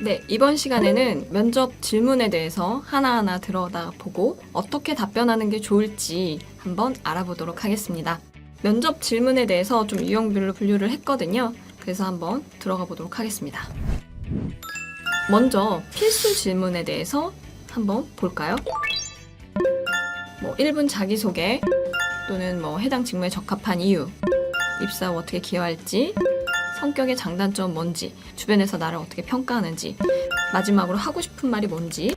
네, 이번 시간에는 면접 질문에 대해서 하나하나 들여다보고 어떻게 답변하는 게 좋을지 한번 알아보도록 하겠습니다. 면접 질문에 대해서 좀 유형별로 분류를 했거든요. 그래서 한번 들어가 보도록 하겠습니다. 먼저 필수 질문에 대해서 한번 볼까요? 1분 자기소개 또는 해당 직무에 적합한 이유, 입사 후 어떻게 기여할지, 성격의 장단점 뭔지, 주변에서 나를 어떻게 평가하는지, 마지막으로 하고 싶은 말이 뭔지,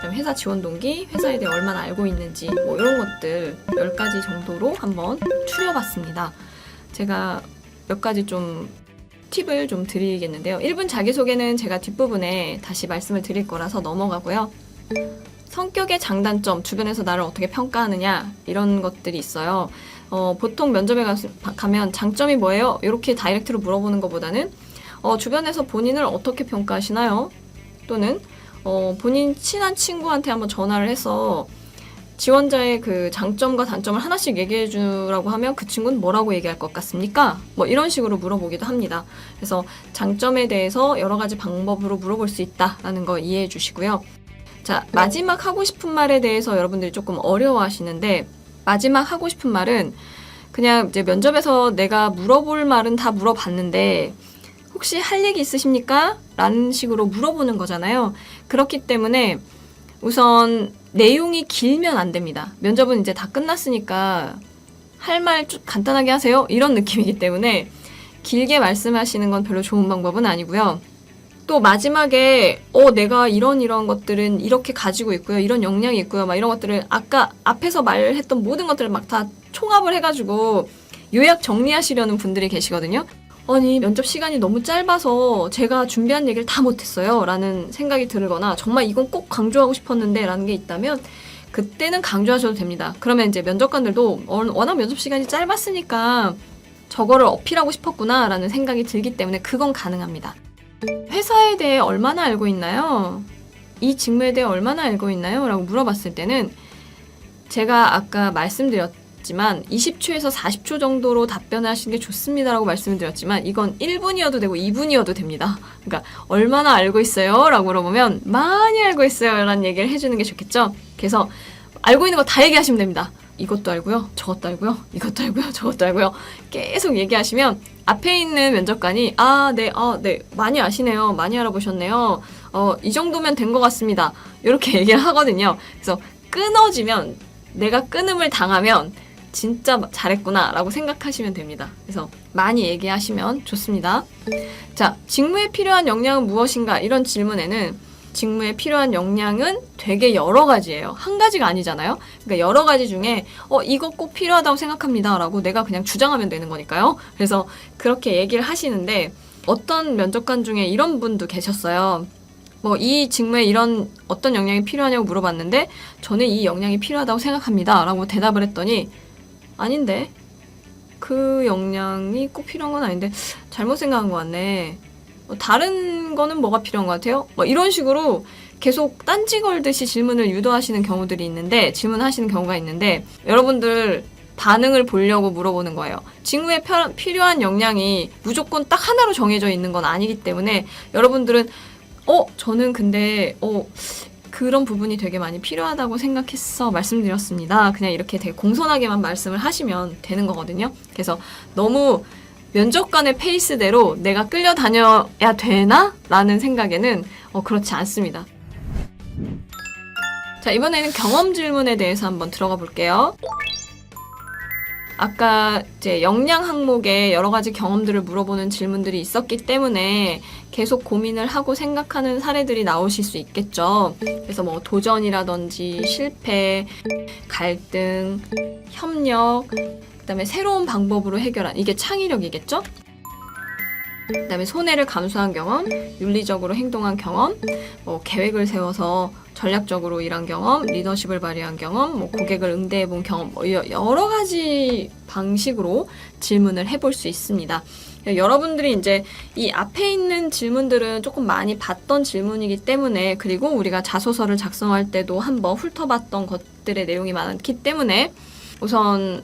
회사 지원 동기, 회사에 대해 얼마나 알고 있는지 이런 것들 10가지 정도로 한번 추려봤습니다. 제가 몇 가지 좀 팁을 좀 드리겠는데요. 1분 자기소개는 제가 뒷부분에 다시 말씀을 드릴 거라서 넘어가고요. 성격의 장단점, 주변에서 나를 어떻게 평가하느냐 이런 것들이 있어요. 보통 면접에 가면 장점이 뭐예요? 이렇게 다이렉트로 물어보는 것보다는 주변에서 본인을 어떻게 평가하시나요? 또는 본인 친한 친구한테 한번 전화를 해서 지원자의 그 장점과 단점을 하나씩 얘기해 주라고 하면 그 친구는 뭐라고 얘기할 것 같습니까? 이런 식으로 물어보기도 합니다. 그래서 장점에 대해서 여러 가지 방법으로 물어볼 수 있다라는 거 이해해 주시고요. 자, 마지막 하고 싶은 말에 대해서 여러분들이 조금 어려워하시는데, 마지막 하고 싶은 말은 그냥 이제 면접에서 내가 물어볼 말은 다 물어봤는데 혹시 할 얘기 있으십니까? 라는 식으로 물어보는 거잖아요. 그렇기 때문에 우선 내용이 길면 안 됩니다. 면접은 이제 다 끝났으니까 할 말 좀 간단하게 하세요. 이런 느낌이기 때문에 길게 말씀하시는 건 별로 좋은 방법은 아니고요. 또 마지막에 내가 이런 것들은 이렇게 가지고 있고요. 이런 역량이 있고요. 이런 것들을 아까 앞에서 말했던 모든 것들을 막 다 총합을 해가지고 요약 정리하시려는 분들이 계시거든요. 아니, 면접 시간이 너무 짧아서 제가 준비한 얘기를 다 못했어요. 라는 생각이 들거나 정말 이건 꼭 강조하고 싶었는데 라는 게 있다면 그때는 강조하셔도 됩니다. 그러면 이제 면접관들도 워낙 면접 시간이 짧았으니까 저거를 어필하고 싶었구나 라는 생각이 들기 때문에 그건 가능합니다. 회사에 대해 얼마나 알고 있나요? 이 직무에 대해 얼마나 알고 있나요? 라고 물어봤을 때는 제가 아까 말씀드렸지만 20초에서 40초 정도로 답변을 하시는 게 좋습니다 라고 말씀을 드렸지만 이건 1분이어도 되고 2분이어도 됩니다. 그러니까 얼마나 알고 있어요? 라고 물어보면 많이 알고 있어요 라는 얘기를 해주는 게 좋겠죠. 그래서 알고 있는 거 다 얘기하시면 됩니다. 이것도 알고요, 저것도 알고요, 이것도 알고요, 저것도 알고요. 계속 얘기하시면 앞에 있는 면접관이 네, 많이 아시네요, 많이 알아보셨네요. 이 정도면 된 것 같습니다. 이렇게 얘기를 하거든요. 그래서 끊어지면, 내가 끊음을 당하면 진짜 잘했구나 라고 생각하시면 됩니다. 그래서 많이 얘기하시면 좋습니다. 자, 직무에 필요한 역량은 무엇인가? 이런 질문에는 직무에 필요한 역량은 되게 여러 가지예요. 한 가지가 아니잖아요. 그러니까 여러 가지 중에 이거 꼭 필요하다고 생각합니다 라고 내가 그냥 주장하면 되는 거니까요. 그래서 그렇게 얘기를 하시는데 어떤 면접관 중에 이런 분도 계셨어요. 이 직무에 이런 어떤 역량이 필요하냐고 물어봤는데 저는 이 역량이 필요하다고 생각합니다 라고 대답을 했더니 아닌데 그 역량이 꼭 필요한 건 아닌데 잘못 생각한 것 같네. 다른 거는 뭐가 필요한 것 같아요? 이런 식으로 계속 딴지 걸듯이 질문을 유도하시는 경우들이 있는데, 질문하시는 경우가 있는데, 여러분들 반응을 보려고 물어보는 거예요. 직무에 필요한 역량이 무조건 딱 하나로 정해져 있는 건 아니기 때문에, 여러분들은, 저는 근데, 그런 부분이 되게 많이 필요하다고 생각했어 말씀드렸습니다. 그냥 이렇게 되게 공손하게만 말씀을 하시면 되는 거거든요. 그래서 너무 면접관의 페이스대로 내가 끌려다녀야 되나? 라는 생각에는 그렇지 않습니다. 자, 이번에는 경험 질문에 대해서 한번 들어가 볼게요. 아까 이제 역량 항목에 여러 가지 경험들을 물어보는 질문들이 있었기 때문에 계속 고민을 하고 생각하는 사례들이 나오실 수 있겠죠. 그래서 도전이라든지 실패, 갈등, 협력, 그다음에 새로운 방법으로 해결한, 이게 창의력이겠죠? 그다음에 손해를 감수한 경험, 윤리적으로 행동한 경험, 뭐 계획을 세워서 전략적으로 일한 경험, 리더십을 발휘한 경험, 뭐 고객을 응대해본 경험, 뭐 여러 가지 방식으로 질문을 해볼 수 있습니다. 여러분들이 이제 이 앞에 있는 질문들은 조금 많이 봤던 질문이기 때문에, 그리고 우리가 자소서를 작성할 때도 한번 훑어봤던 것들의 내용이 많기 때문에 우선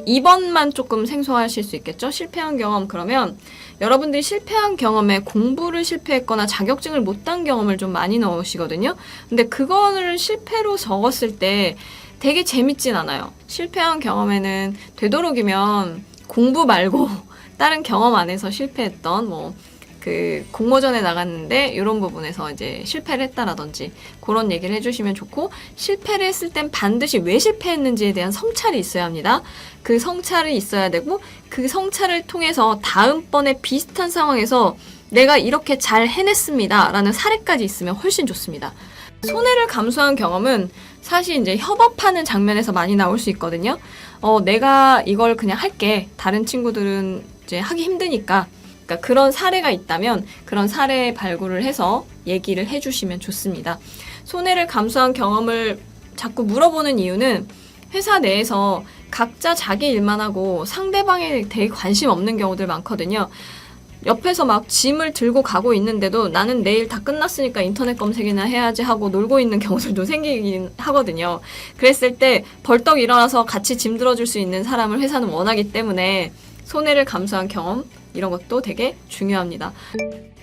2번만 조금 생소하실 수 있겠죠? 실패한 경험. 그러면 여러분들이 실패한 경험에 공부를 실패했거나 자격증을 못 딴 경험을 좀 많이 넣으시거든요. 근데 그거를 실패로 적었을 때 되게 재밌진 않아요. 실패한 경험에는 되도록이면 공부 말고 다른 경험 안에서 실패했던 그 공모전에 나갔는데 이런 부분에서 이제 실패를 했다라든지 그런 얘기를 해주시면 좋고, 실패를 했을 땐 반드시 왜 실패했는지에 대한 성찰이 있어야 합니다. 그 성찰이 있어야 되고, 그 성찰을 통해서 다음번에 비슷한 상황에서 내가 이렇게 잘 해냈습니다 라는 사례까지 있으면 훨씬 좋습니다. 손해를 감수한 경험은 사실 이제 협업하는 장면에서 많이 나올 수 있거든요. 내가 이걸 그냥 할게, 다른 친구들은 이제 하기 힘드니까. 그러니까 그런 사례가 있다면 그런 사례 발굴을 해서 얘기를 해주시면 좋습니다. 손해를 감수한 경험을 자꾸 물어보는 이유는 회사 내에서 각자 자기 일만 하고 상대방에 되게 관심 없는 경우들 많거든요. 옆에서 막 짐을 들고 가고 있는데도 나는 내일 다 끝났으니까 인터넷 검색이나 해야지 하고 놀고 있는 경우들도 생기긴 하거든요. 그랬을 때 벌떡 일어나서 같이 짐 들어줄 수 있는 사람을 회사는 원하기 때문에 손해를 감수한 경험, 이런 것도 되게 중요합니다.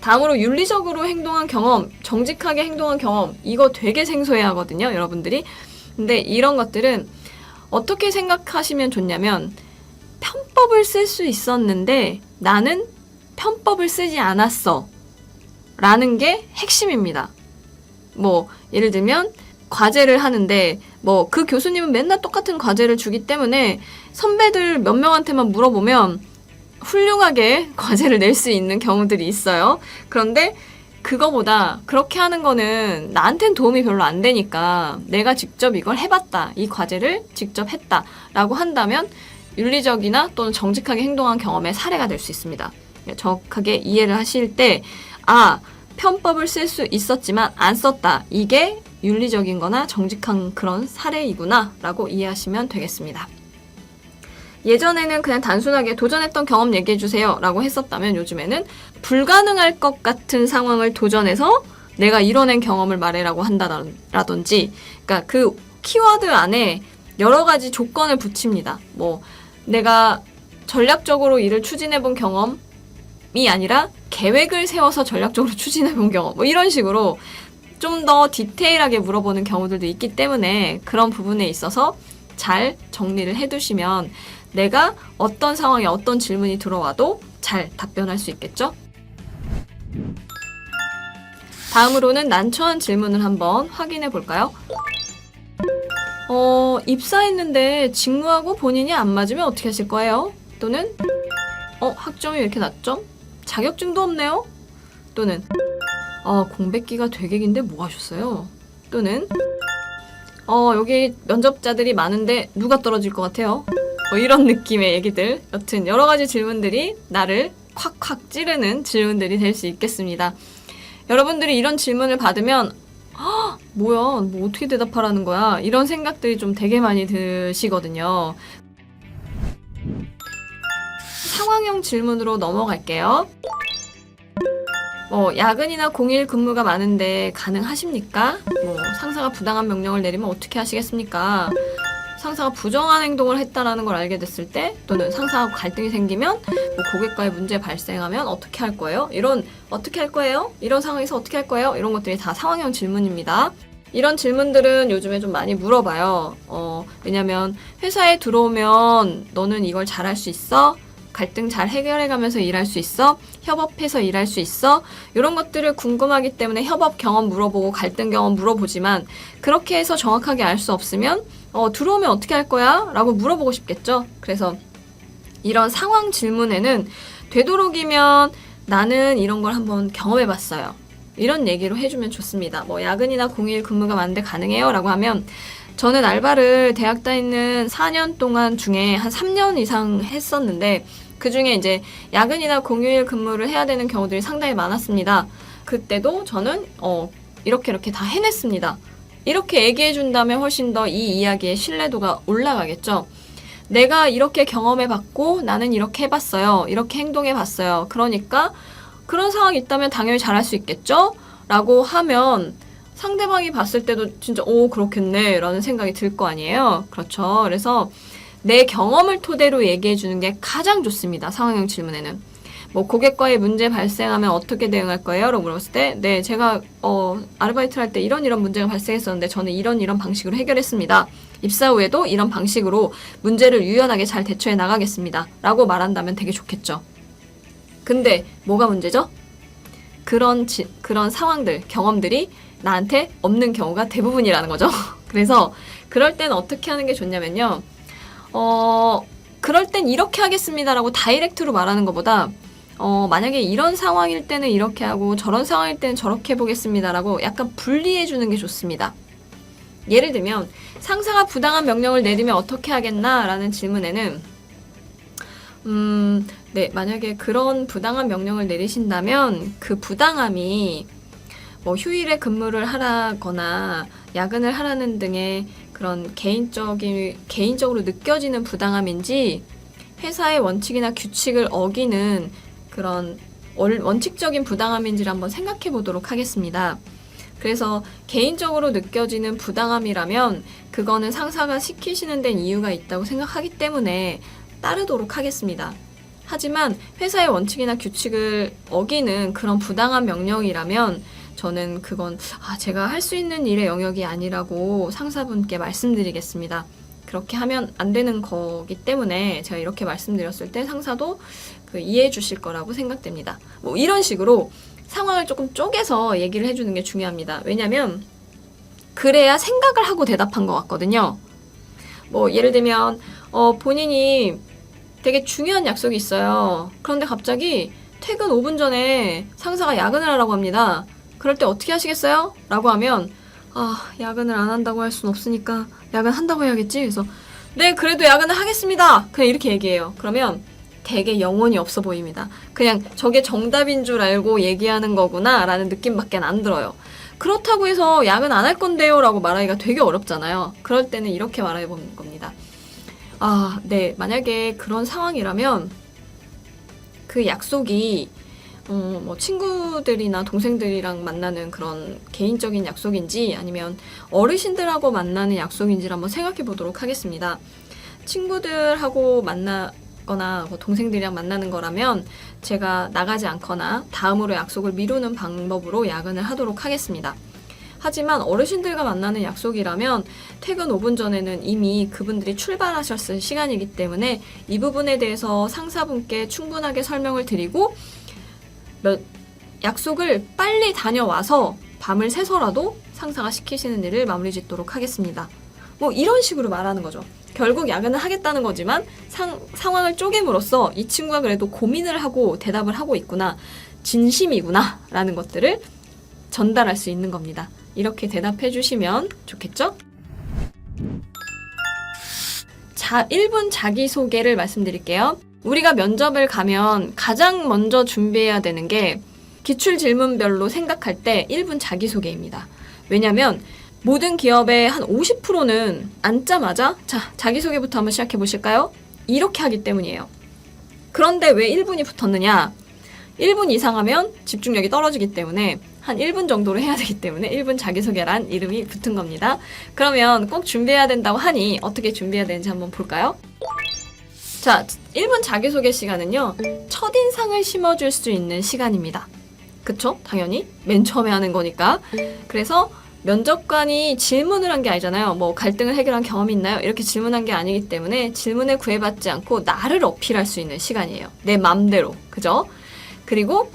다음으로 윤리적으로 행동한 경험, 정직하게 행동한 경험, 이거 되게 생소해 하거든요, 여러분들이. 근데 이런 것들은 어떻게 생각하시면 좋냐면, 편법을 쓸 수 있었는데 나는 편법을 쓰지 않았어 라는 게 핵심입니다. 예를 들면 과제를 하는데 그 교수님은 맨날 똑같은 과제를 주기 때문에 선배들 몇 명한테만 물어보면 훌륭하게 과제를 낼 수 있는 경우들이 있어요. 그런데 그거보다 그렇게 하는 거는 나한텐 도움이 별로 안 되니까 내가 직접 이걸 해봤다, 이 과제를 직접 했다 라고 한다면 윤리적이나 또는 정직하게 행동한 경험의 사례가 될 수 있습니다. 정확하게 이해를 하실 때, 편법을 쓸 수 있었지만 안 썼다, 이게 윤리적인 거나 정직한 그런 사례이구나 라고 이해하시면 되겠습니다. 예전에는 그냥 단순하게 도전했던 경험 얘기해주세요 라고 했었다면, 요즘에는 불가능할 것 같은 상황을 도전해서 내가 이뤄낸 경험을 말해라고 한다라든지, 그러니까 그 키워드 안에 여러 가지 조건을 붙입니다. 내가 전략적으로 일을 추진해본 경험이 아니라 계획을 세워서 전략적으로 추진해본 경험, 이런 식으로 좀 더 디테일하게 물어보는 경우들도 있기 때문에 그런 부분에 있어서 잘 정리를 해두시면 내가 어떤 상황에 어떤 질문이 들어와도 잘 답변할 수 있겠죠? 다음으로는 난처한 질문을 한번 확인해 볼까요? 입사했는데 직무하고 본인이 안 맞으면 어떻게 하실 거예요? 또는 학점이 왜 이렇게 낮죠? 자격증도 없네요? 또는 공백기가 되게 긴데 뭐 하셨어요? 또는 여기 면접자들이 많은데 누가 떨어질 것 같아요? 이런 느낌의 얘기들. 여튼 여러 가지 질문들이 나를 콱콱 찌르는 질문들이 될 수 있겠습니다. 여러분들이 이런 질문을 받으면 뭐야, 어떻게 대답하라는 거야, 이런 생각들이 좀 되게 많이 드시거든요. 상황형 질문으로 넘어갈게요. 야근이나 공휴일 근무가 많은데 가능하십니까? 상사가 부당한 명령을 내리면 어떻게 하시겠습니까? 상사가 부정한 행동을 했다라는 걸 알게 됐을 때, 또는 상사하고 갈등이 생기면, 고객과의 문제 발생하면 어떻게 할 거예요? 어떻게 할 거예요? 이런 상황에서 어떻게 할 거예요? 이런 것들이 다 상황형 질문입니다. 이런 질문들은 요즘에 좀 많이 물어봐요. 왜냐면 회사에 들어오면 너는 이걸 잘할 수 있어? 갈등 잘 해결해가면서 일할 수 있어? 협업해서 일할 수 있어? 이런 것들을 궁금하기 때문에 협업 경험 물어보고 갈등 경험 물어보지만, 그렇게 해서 정확하게 알 수 없으면 들어오면 어떻게 할 거야? 라고 물어보고 싶겠죠? 그래서 이런 상황 질문에는 되도록이면 나는 이런 걸 한번 경험해봤어요, 이런 얘기로 해주면 좋습니다. 야근이나 공휴일 근무가 많은데 가능해요? 라고 하면, 저는 알바를 대학 다니는 4년 동안 중에 한 3년 이상 했었는데, 그중에 이제 야근이나 공휴일 근무를 해야 되는 경우들이 상당히 많았습니다. 그때도 저는 이렇게 다 해냈습니다. 이렇게 얘기해 준다면 훨씬 더 이 이야기의 신뢰도가 올라가겠죠. 내가 이렇게 경험해봤고 나는 이렇게 해봤어요. 이렇게 행동해봤어요. 그러니까 그런 상황이 있다면 당연히 잘할 수 있겠죠? 라고 하면 상대방이 봤을 때도 진짜 그렇겠네 라는 생각이 들 거 아니에요. 그렇죠. 그래서 내 경험을 토대로 얘기해 주는 게 가장 좋습니다. 상황형 질문에는. 뭐 고객과의 문제 발생하면 어떻게 대응할 거예요? 라고 물었을 때 네, 제가 아르바이트를 할 때 이런 문제가 발생했었는데 저는 이런 방식으로 해결했습니다. 입사 후에도 이런 방식으로 문제를 유연하게 잘 대처해 나가겠습니다. 라고 말한다면 되게 좋겠죠. 근데 뭐가 문제죠? 그런 상황들, 경험들이 나한테 없는 경우가 대부분이라는 거죠. 그래서 그럴 땐 어떻게 하는 게 좋냐면요. 그럴 땐 이렇게 하겠습니다라고 다이렉트로 말하는 것보다 만약에 이런 상황일 때는 이렇게 하고 저런 상황일 때는 저렇게 해보겠습니다라고 약간 분리해 주는 게 좋습니다. 예를 들면 상사가 부당한 명령을 내리면 어떻게 하겠나라는 질문에는 네, 만약에 그런 부당한 명령을 내리신다면 그 부당함이 뭐 휴일에 근무를 하라거나 야근을 하라는 등의 그런 개인적으로 느껴지는 부당함인지 회사의 원칙이나 규칙을 어기는 그런 원칙적인 부당함인지를 한번 생각해 보도록 하겠습니다. 그래서 개인적으로 느껴지는 부당함이라면 그거는 상사가 시키시는 데는 이유가 있다고 생각하기 때문에 따르도록 하겠습니다. 하지만 회사의 원칙이나 규칙을 어기는 그런 부당한 명령이라면 저는 그건 제가 할 수 있는 일의 영역이 아니라고 상사분께 말씀드리겠습니다. 그렇게 하면 안 되는 거기 때문에 제가 이렇게 말씀드렸을 때 상사도 이해해 주실 거라고 생각됩니다. 뭐 이런 식으로 상황을 조금 쪼개서 얘기를 해주는 게 중요합니다. 왜냐면 그래야 생각을 하고 대답한 것 같거든요. 뭐 예를 들면 본인이 되게 중요한 약속이 있어요. 그런데 갑자기 퇴근 5분 전에 상사가 야근을 하라고 합니다. 그럴 때 어떻게 하시겠어요? 라고 하면 야근을 안 한다고 할 순 없으니까 야근한다고 해야겠지? 그래서 네, 그래도 야근을 하겠습니다. 그냥 이렇게 얘기해요. 그러면 되게 영혼이 없어 보입니다. 그냥 저게 정답인 줄 알고 얘기하는 거구나 라는 느낌밖에 안 들어요. 그렇다고 해서 야근 안 할 건데요 라고 말하기가 되게 어렵잖아요. 그럴 때는 이렇게 말해 보는 겁니다. 네, 만약에 그런 상황이라면 그 약속이 뭐 친구들이나 동생들이랑 만나는 그런 개인적인 약속인지 아니면 어르신들하고 만나는 약속인지를 한번 생각해 보도록 하겠습니다. 친구들하고 만나거나 동생들이랑 만나는 거라면 제가 나가지 않거나 다음으로 약속을 미루는 방법으로 야근을 하도록 하겠습니다. 하지만 어르신들과 만나는 약속이라면 퇴근 5분 전에는 이미 그분들이 출발하셨을 시간이기 때문에 이 부분에 대해서 상사분께 충분하게 설명을 드리고 약속을 빨리 다녀와서 밤을 새서라도 상사가 시키시는 일을 마무리 짓도록 하겠습니다. 뭐 이런 식으로 말하는 거죠. 결국 야근을 하겠다는 거지만 상황을 쪼개므로써 이 친구가 그래도 고민을 하고 대답을 하고 있구나, 진심이구나 라는 것들을 전달할 수 있는 겁니다. 이렇게 대답해 주시면 좋겠죠? 자, 1분 자기소개를 말씀드릴게요. 우리가 면접을 가면 가장 먼저 준비해야 되는 게 기출 질문별로 생각할 때 1분 자기소개입니다. 왜냐면 모든 기업의 한 50%는 앉자마자 자, 자기소개부터 한번 시작해 보실까요? 이렇게 하기 때문이에요. 그런데 왜 1분이 붙었느냐? 1분 이상 하면 집중력이 떨어지기 때문에 한 1분 정도로 해야 되기 때문에 1분 자기소개란 이름이 붙은 겁니다. 그러면 꼭 준비해야 된다고 하니 어떻게 준비해야 되는지 한번 볼까요? 자, 1분 자기소개 시간은요, 첫인상을 심어줄 수 있는 시간입니다. 그쵸? 당연히 맨 처음에 하는 거니까. 그래서 면접관이 질문을 한 게 아니잖아요. 뭐 갈등을 해결한 경험이 있나요? 이렇게 질문한 게 아니기 때문에 질문에 구애받지 않고 나를 어필할 수 있는 시간이에요. 내 맘대로. 그죠? 그리고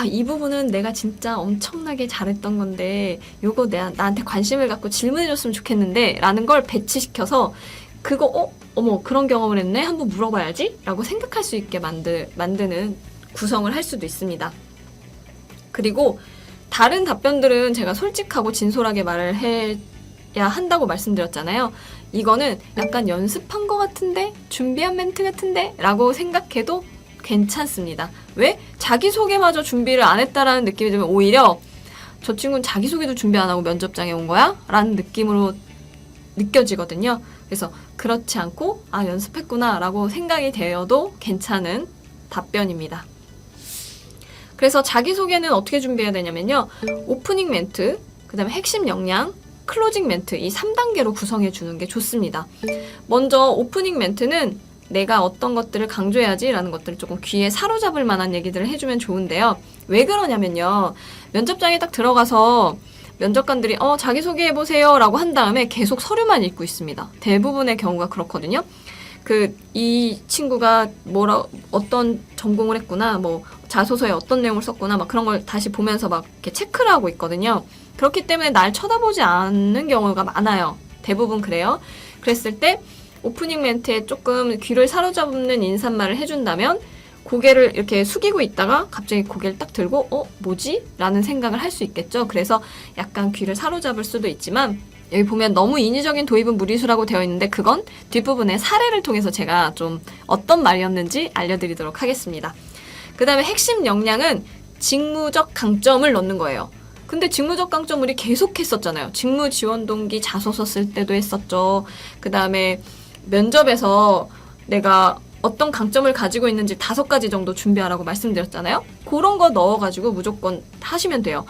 이 부분은 내가 진짜 엄청나게 잘했던 건데 요거 나한테 관심을 갖고 질문해줬으면 좋겠는데 라는 걸 배치시켜서 그거 어머 그런 경험을 했네? 한번 물어봐야지? 라고 생각할 수 있게 만드는 구성을 할 수도 있습니다. 그리고 다른 답변들은 제가 솔직하고 진솔하게 말을 해야 한다고 말씀드렸잖아요. 이거는 약간 연습한 것 같은데? 준비한 멘트 같은데? 라고 생각해도 괜찮습니다. 왜? 자기소개마저 준비를 안 했다라는 느낌이 들면 오히려 저 친구는 자기소개도 준비 안 하고 면접장에 온 거야? 라는 느낌으로 느껴지거든요. 그래서 그렇지 않고 아 연습했구나 라고 생각이 되어도 괜찮은 답변입니다. 그래서 자기소개는 어떻게 준비해야 되냐면요. 오프닝 멘트, 그 다음에 핵심 역량, 클로징 멘트 이 3단계로 구성해 주는 게 좋습니다. 먼저 오프닝 멘트는 내가 어떤 것들을 강조해야지 라는 것들을 조금 귀에 사로잡을 만한 얘기들을 해주면 좋은데요. 왜 그러냐면요. 면접장에 딱 들어가서 면접관들이 자기소개해보세요 라고 한 다음에 계속 서류만 읽고 있습니다. 대부분의 경우가 그렇거든요. 이 친구가 어떤 전공을 했구나, 뭐 자소서에 어떤 내용을 썼구나, 막 그런 걸 다시 보면서 막 이렇게 체크를 하고 있거든요. 그렇기 때문에 날 쳐다보지 않는 경우가 많아요. 대부분 그래요. 그랬을 때 오프닝 멘트에 조금 귀를 사로잡는 인사말을 해준다면 고개를 이렇게 숙이고 있다가 갑자기 고개를 딱 들고 뭐지? 라는 생각을 할 수 있겠죠. 그래서 약간 귀를 사로잡을 수도 있지만 여기 보면 너무 인위적인 도입은 무리수라고 되어 있는데 그건 뒷부분에 사례를 통해서 제가 좀 어떤 말이었는지 알려드리도록 하겠습니다. 그 다음에 핵심 역량은 직무적 강점을 넣는 거예요. 근데 직무적 강점 우리 계속 했었잖아요. 직무 지원 동기 자소서 쓸 때도 했었죠. 그 다음에 면접에서 내가 어떤 강점을 가지고 있는지 5가지 정도 준비하라고 말씀드렸잖아요. 그런 거 넣어가지고 무조건 하시면 돼요.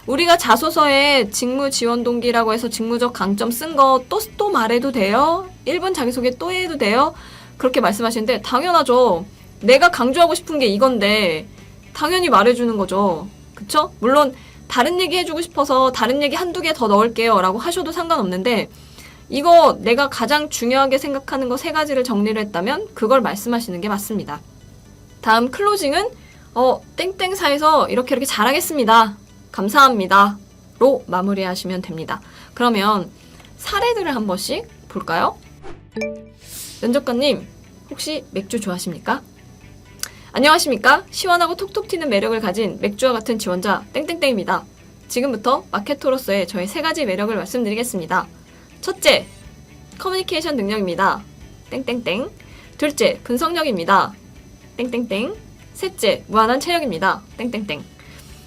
우리가 자소서에 직무 지원 동기라고 해서 직무적 강점 쓴 거 또 말해도 돼요? 1분 자기소개 또 해도 돼요? 그렇게 말씀하시는데 당연하죠. 내가 강조하고 싶은 게 이건데 당연히 말해주는 거죠. 그쵸? 물론 다른 얘기 해주고 싶어서 다른 얘기 한두 개 더 넣을게요 라고 하셔도 상관없는데 이거 내가 가장 중요하게 생각하는 거 3가지를 정리를 했다면 그걸 말씀하시는 게 맞습니다. 다음 클로징은 땡땡사에서 이렇게 잘하겠습니다. 감사합니다. 로 마무리하시면 됩니다. 그러면 사례들을 한 번씩 볼까요? 면접관님, 혹시 맥주 좋아하십니까? 안녕하십니까? 시원하고 톡톡 튀는 매력을 가진 맥주와 같은 지원자 땡땡땡입니다. 지금부터 마케터로서의 저의 3가지 매력을 말씀드리겠습니다. 첫째, 커뮤니케이션 능력입니다. 땡땡땡. 둘째, 분석력입니다. 땡땡땡. 셋째, 무한한 체력입니다. 땡땡땡.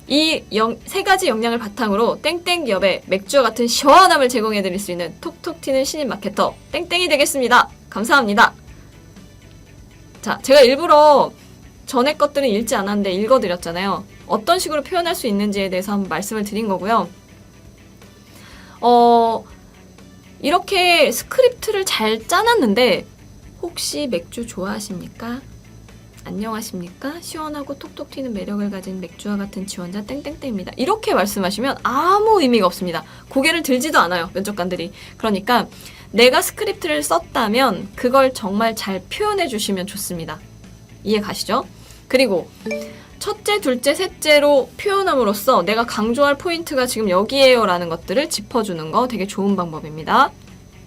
이 3가지 역량을 바탕으로 땡땡 기업에 맥주와 같은 시원함을 제공해드릴 수 있는 톡톡 튀는 신인 마케터 땡땡이 되겠습니다. 감사합니다. 자, 제가 일부러 전에 것들은 읽지 않았는데 읽어드렸잖아요. 어떤 식으로 표현할 수 있는지에 대해서 한번 말씀을 드린 거고요. 이렇게 스크립트를 잘 짜놨는데 혹시 맥주 좋아하십니까? 안녕하십니까? 시원하고 톡톡 튀는 매력을 가진 맥주와 같은 지원자 땡땡땡입니다. 이렇게 말씀하시면 아무 의미가 없습니다. 고개를 들지도 않아요, 면접관들이. 그러니까 내가 스크립트를 썼다면 그걸 정말 잘 표현해 주시면 좋습니다. 이해 가시죠? 그리고 첫째, 둘째, 셋째로 표현함으로써 내가 강조할 포인트가 지금 여기에요 라는 것들을 짚어주는 거 되게 좋은 방법입니다.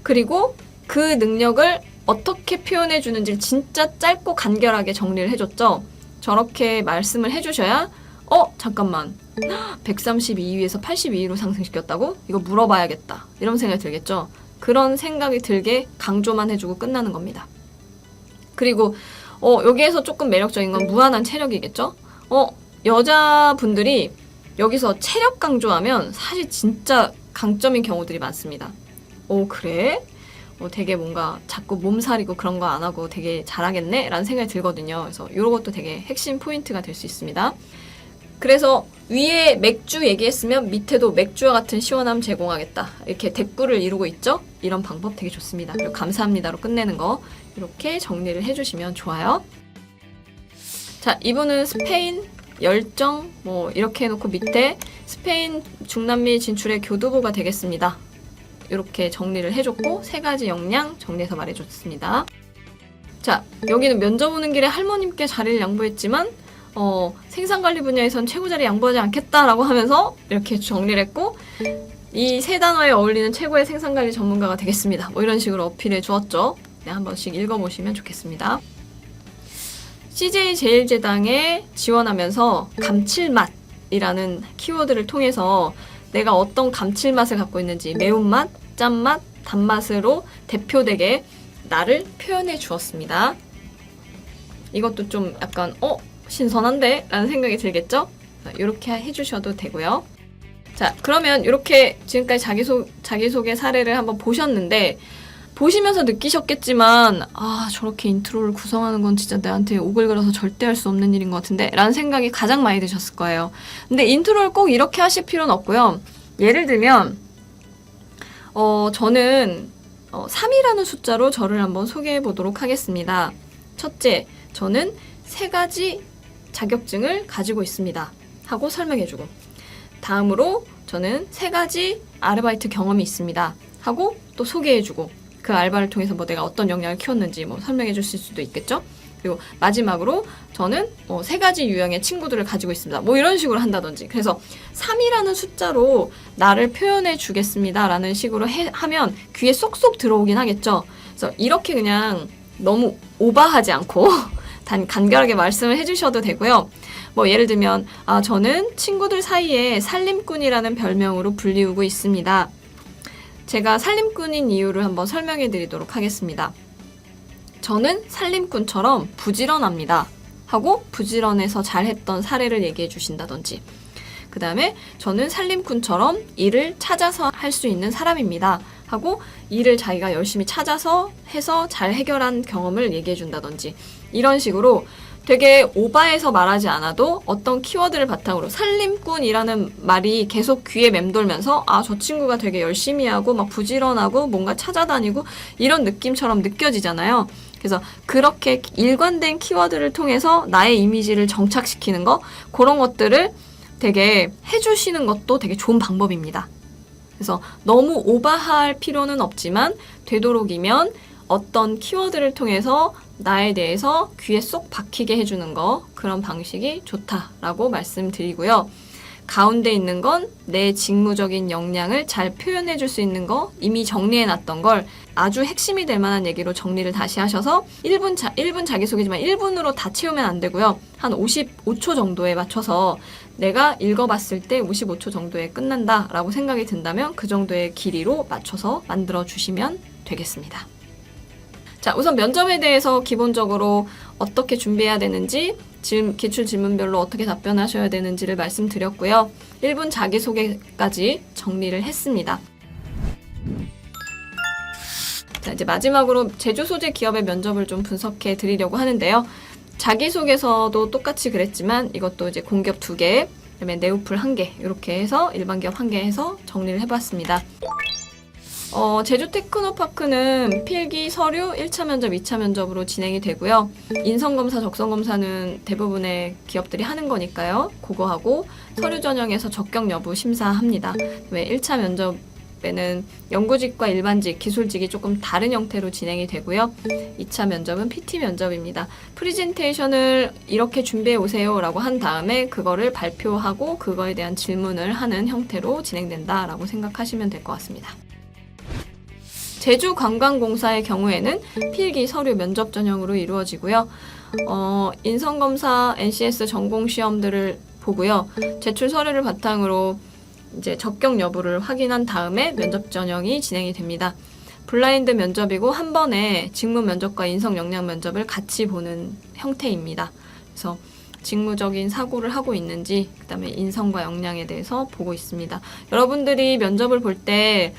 그리고 그 능력을 어떻게 표현해 주는지 진짜 짧고 간결하게 정리를 해줬죠. 저렇게 말씀을 해주셔야 잠깐만 132위에서 82위로 상승시켰다고? 이거 물어봐야겠다. 이런 생각이 들겠죠. 그런 생각이 들게 강조만 해주고 끝나는 겁니다. 그리고 여기에서 조금 매력적인 건 무한한 체력이겠죠. 여자분들이 여기서 체력 강조하면 사실 진짜 강점인 경우들이 많습니다. 그래? 되게 뭔가 자꾸 몸살이고 그런 거 안 하고 되게 잘하겠네? 라는 생각이 들거든요. 그래서 이런 것도 되게 핵심 포인트가 될 수 있습니다. 그래서 위에 맥주 얘기했으면 밑에도 맥주와 같은 시원함 제공하겠다. 이렇게 댓글을 이루고 있죠? 이런 방법 되게 좋습니다. 그리고 감사합니다로 끝내는 거 이렇게 정리를 해주시면 좋아요. 자, 이분은 스페인, 열정, 이렇게 해놓고 밑에 스페인 중남미 진출의 교두보가 되겠습니다. 이렇게 정리를 해줬고 3가지 역량 정리해서 말해줬습니다. 자, 여기는 면접 오는 길에 할머님께 자리를 양보했지만 생산관리 분야에선 최고 자리 양보하지 않겠다라고 하면서 이렇게 정리를 했고 이 3단어에 어울리는 최고의 생산관리 전문가가 되겠습니다. 이런 식으로 어필해 주었죠. 네, 한 번씩 읽어보시면 좋겠습니다. CJ제일제당에 지원하면서 감칠맛이라는 키워드를 통해서 내가 어떤 감칠맛을 갖고 있는지 매운맛, 짠맛, 단맛으로 대표되게 나를 표현해 주었습니다. 이것도 좀 약간 신선한데? 라는 생각이 들겠죠? 이렇게 해주셔도 되고요. 자, 그러면 이렇게 지금까지 자기소개 사례를 한번 보셨는데 보시면서 느끼셨겠지만 저렇게 인트로를 구성하는 건 진짜 나한테 오글거려서 절대 할 수 없는 일인 것 같은데 라는 생각이 가장 많이 드셨을 거예요. 근데 인트로를 꼭 이렇게 하실 필요는 없고요. 예를 들면 저는 3이라는 숫자로 저를 한번 소개해 보도록 하겠습니다. 첫째, 저는 3가지 자격증을 가지고 있습니다. 하고 설명해주고, 다음으로 저는 3가지 아르바이트 경험이 있습니다. 하고 또 소개해주고, 그 알바를 통해서 뭐 내가 어떤 역량을 키웠는지 뭐 설명해 주실 수도 있겠죠? 그리고 마지막으로 저는 3가지 유형의 친구들을 가지고 있습니다. 뭐 이런 식으로 한다든지. 그래서 3이라는 숫자로 나를 표현해 주겠습니다. 라는 식으로 하면 귀에 쏙쏙 들어오긴 하겠죠? 그래서 이렇게 그냥 너무 오버하지 않고 간결하게 말씀을 해주셔도 되고요. 뭐 예를 들면 저는 친구들 사이에 살림꾼이라는 별명으로 불리우고 있습니다. 제가 살림꾼인 이유를 한번 설명해 드리도록 하겠습니다. 저는 살림꾼처럼 부지런합니다. 하고 부지런해서 잘했던 사례를 얘기해 주신다든지, 그 다음에 저는 살림꾼처럼 일을 찾아서 할 수 있는 사람입니다. 하고 일을 자기가 열심히 찾아서 해서 잘 해결한 경험을 얘기해 준다든지, 이런 식으로 되게 오바해서 말하지 않아도 어떤 키워드를 바탕으로 살림꾼이라는 말이 계속 귀에 맴돌면서 저 친구가 되게 열심히 하고 막 부지런하고 뭔가 찾아다니고 이런 느낌처럼 느껴지잖아요. 그래서 그렇게 일관된 키워드를 통해서 나의 이미지를 정착시키는 거, 그런 것들을 되게 해주시는 것도 되게 좋은 방법입니다. 그래서 너무 오버할 필요는 없지만 되도록이면 어떤 키워드를 통해서 나에 대해서 귀에 쏙 박히게 해주는 거, 그런 방식이 좋다라고 말씀드리고요. 가운데 있는 건 내 직무적인 역량을 잘 표현해 줄 수 있는 거, 이미 정리해 놨던 걸 아주 핵심이 될 만한 얘기로 정리를 다시 하셔서 1분 자기소개지만 1분으로 다 채우면 안 되고요. 한 55초 정도에 맞춰서 내가 읽어봤을 때 55초 정도에 끝난다라고 생각이 든다면 그 정도의 길이로 맞춰서 만들어 주시면 되겠습니다. 자, 우선 면접에 대해서 기본적으로 어떻게 준비해야 되는지, 기출 질문별로 어떻게 답변하셔야 되는지를 말씀드렸고요. 1분 자기소개까지 정리를 했습니다. 자, 이제 마지막으로 제조 소재 기업의 면접을 좀 분석해 드리려고 하는데요. 자기소개서도 똑같이 그랬지만 이것도 이제 공기업 2개, 그다음에 네오플 1개, 이렇게 해서 일반 기업 1개 해서 정리를 해봤습니다. 제주 테크노파크는 필기, 서류, 1차 면접, 2차 면접으로 진행이 되고요. 인성검사, 적성검사는 대부분의 기업들이 하는 거니까요. 그거 하고 서류 전형에서 적격 여부 심사합니다. 그다음에 1차 면접에는 연구직과 일반직, 기술직이 조금 다른 형태로 진행이 되고요. 2차 면접은 PT 면접입니다. 프리젠테이션을 이렇게 준비해 오세요 라고 한 다음에 그거를 발표하고 그거에 대한 질문을 하는 형태로 진행된다라고 생각하시면 될 것 같습니다. 제주관광공사의 경우에는 필기, 서류, 면접 전형으로 이루어지고요. 인성검사, NCS 전공 시험들을 보고요. 제출 서류를 바탕으로 이제 적격 여부를 확인한 다음에 면접 전형이 진행이 됩니다. 블라인드 면접이고 한 번에 직무 면접과 인성 역량 면접을 같이 보는 형태입니다. 그래서 직무적인 사고를 하고 있는지, 그다음에 인성과 역량에 대해서 보고 있습니다. 여러분들이 면접을 볼 때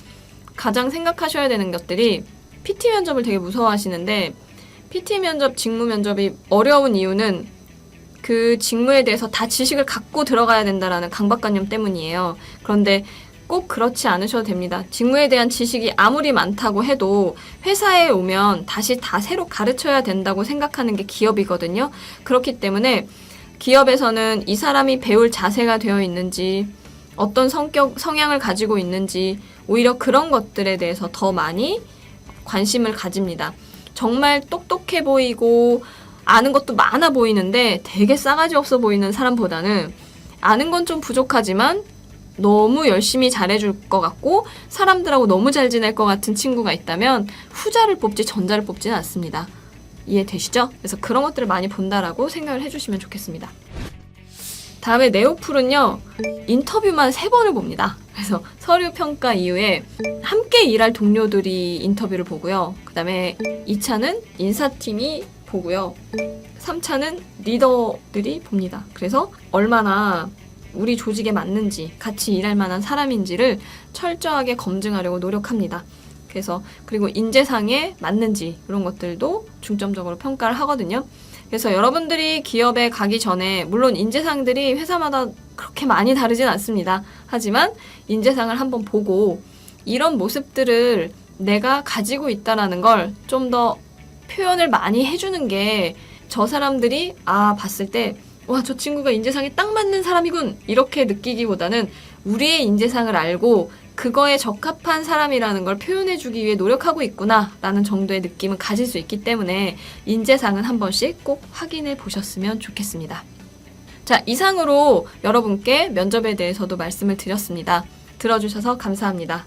가장 생각하셔야 되는 것들이, PT 면접을 되게 무서워하시는데 PT 면접, 직무 면접이 어려운 이유는 그 직무에 대해서 다 지식을 갖고 들어가야 된다라는 강박관념 때문이에요. 그런데 꼭 그렇지 않으셔도 됩니다. 직무에 대한 지식이 아무리 많다고 해도 회사에 오면 다시 다 새로 가르쳐야 된다고 생각하는 게 기업이거든요. 그렇기 때문에 기업에서는 이 사람이 배울 자세가 되어 있는지, 어떤 성향을 가지고 있는지, 오히려 그런 것들에 대해서 더 많이 관심을 가집니다. 정말 똑똑해 보이고 아는 것도 많아 보이는데 되게 싸가지 없어 보이는 사람보다는 아는 건 좀 부족하지만 너무 열심히 잘해줄 것 같고 사람들하고 너무 잘 지낼 것 같은 친구가 있다면 후자를 뽑지 전자를 뽑지는 않습니다. 이해되시죠? 그래서 그런 것들을 많이 본다라고 생각을 해주시면 좋겠습니다. 다음에 네오플은요, 인터뷰만 3번을 봅니다. 그래서 서류 평가 이후에 함께 일할 동료들이 인터뷰를 보고요. 그 다음에 2차는 인사팀이 보고요. 3차는 리더들이 봅니다. 그래서 얼마나 우리 조직에 맞는지, 같이 일할 만한 사람인지를 철저하게 검증하려고 노력합니다. 그래서 그리고 인재상에 맞는지 이런 것들도 중점적으로 평가를 하거든요. 그래서 여러분들이 기업에 가기 전에 물론 인재상들이 회사마다 그렇게 많이 다르진 않습니다. 하지만 인재상을 한번 보고 이런 모습들을 내가 가지고 있다라는 걸 좀 더 표현을 많이 해주는 게 저 사람들이 봤을 때 와, 저 친구가 인재상에 딱 맞는 사람이군 이렇게 느끼기보다는 우리의 인재상을 알고 그거에 적합한 사람이라는 걸 표현해주기 위해 노력하고 있구나 라는 정도의 느낌은 가질 수 있기 때문에 인재상은 한 번씩 꼭 확인해 보셨으면 좋겠습니다. 자, 이상으로 여러분께 면접에 대해서도 말씀을 드렸습니다. 들어주셔서 감사합니다.